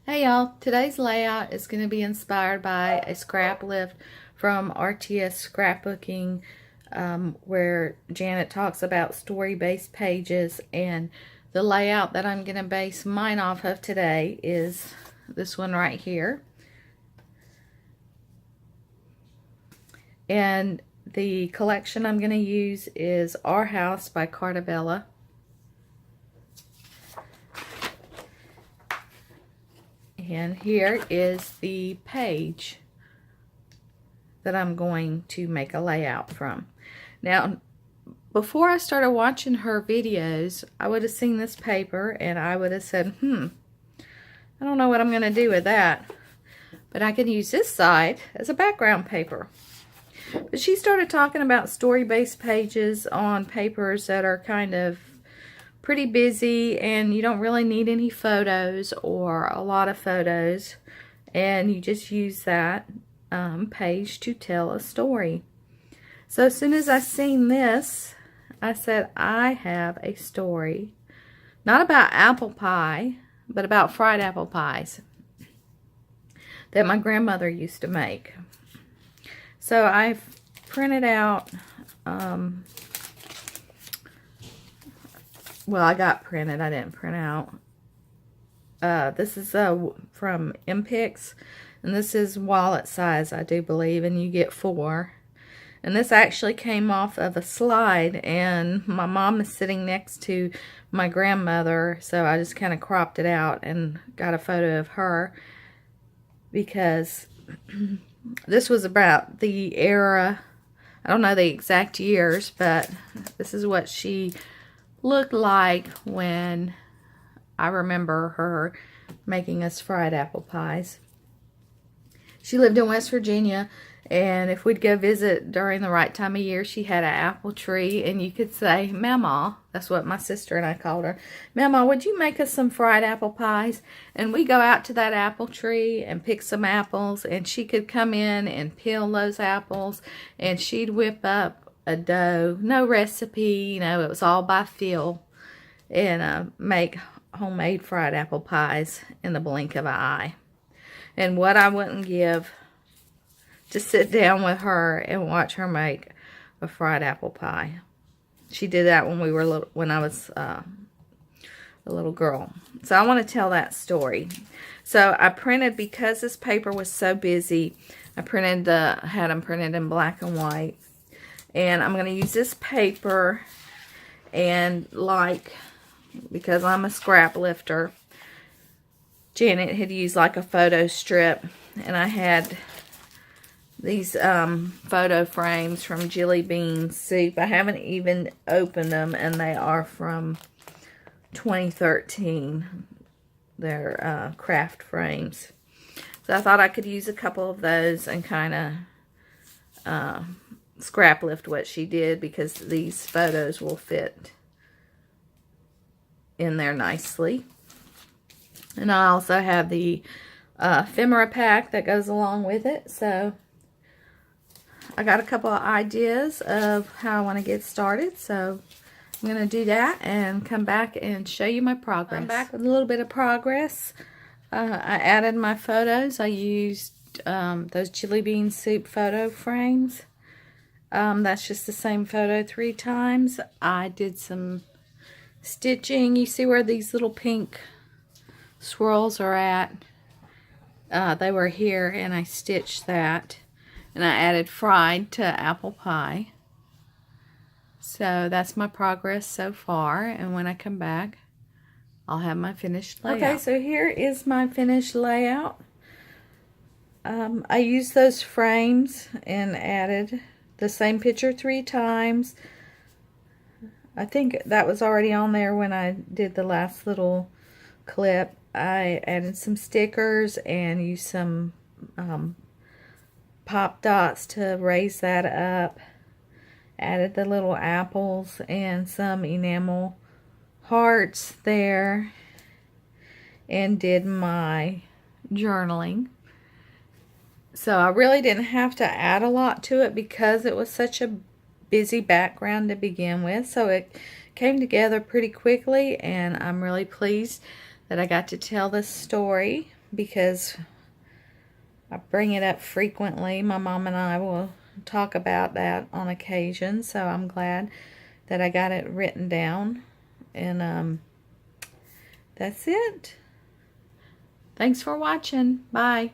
Hey y'all, today's layout is going to be inspired by a scrap lift from RTS Scrapbooking, where Janet talks about story-based pages, and the layout that I'm going to base mine off of today is this one right here. And the collection I'm going to use is Our House by Carta Bella. And here is the page that I'm going to make a layout from. Now, before I started watching her videos, I would have seen this paper and I would have said, I don't know what I'm going to do with that. But I can use this side as a background paper. But she started talking about story-based pages on papers that are kind of pretty busy and you don't really need any photos or a lot of photos, and you just use that page to tell a story. So as soon as I seen this, I said, I have a story, not about apple pie, but about fried apple pies that my grandmother used to make. So I've printed out, well, I got printed, I didn't print out. This is from Empix, and this is wallet size, I do believe, and you get 4. And this actually came off of a slide, and my mom is sitting next to my grandmother, so I just kind of cropped it out and got a photo of her, because this was about the era, I don't know the exact years, but this is what she looked like when I remember her making us fried apple pies. She lived in West Virginia, and if we'd go visit during the right time of year, she had an apple tree, and you could say, Mama, that's what my sister and I called her, Mama, would you make us some fried apple pies? And we go out to that apple tree and pick some apples, and she could come in and peel those apples, and she'd whip up a dough, no recipe, you know, it was all by feel, and make homemade fried apple pies in the blink of an eye. And what I wouldn't give to sit down with her and watch her make a fried apple pie. She did that when we were when I was a little girl. So I want to tell that story. So I printed, because this paper was so busy, I printed had them printed in black and white. And I'm going to use this paper, and because I'm a scrap lifter, Janet had used like a photo strip, and I had these photo frames from Jilly Bean Soup. I haven't even opened them, and they are from 2013. They're craft frames. So I thought I could use a couple of those and kind of scrap lift what she did, because these photos will fit in there nicely. And I also have the ephemera pack that goes along with it. So I got a couple of ideas of how I want to get started. So I'm going to do that and come back and show you my progress. I'm back with a little bit of progress. I added my photos. I used those Jilly Bean Soup photo frames. That's just the same photo 3 times. I did some stitching. You see where these little pink swirls are at? They were here, and I stitched that. And I added fried to apple pie. So that's my progress so far. And when I come back, I'll have my finished layout. Okay, so here is my finished layout. I used those frames and added the same picture 3 times. I think that was already on there when I did the last little clip. I added some stickers and used some pop dots to raise that up. Added the little apples and some enamel hearts there, and did my journaling. So I really didn't have to add a lot to it because it was such a busy background to begin with. So it came together pretty quickly, and I'm really pleased that I got to tell this story. because I bring it up frequently. My mom and I will talk about that on occasion, so I'm glad that I got it written down. And that's it. Thanks for watching. Bye.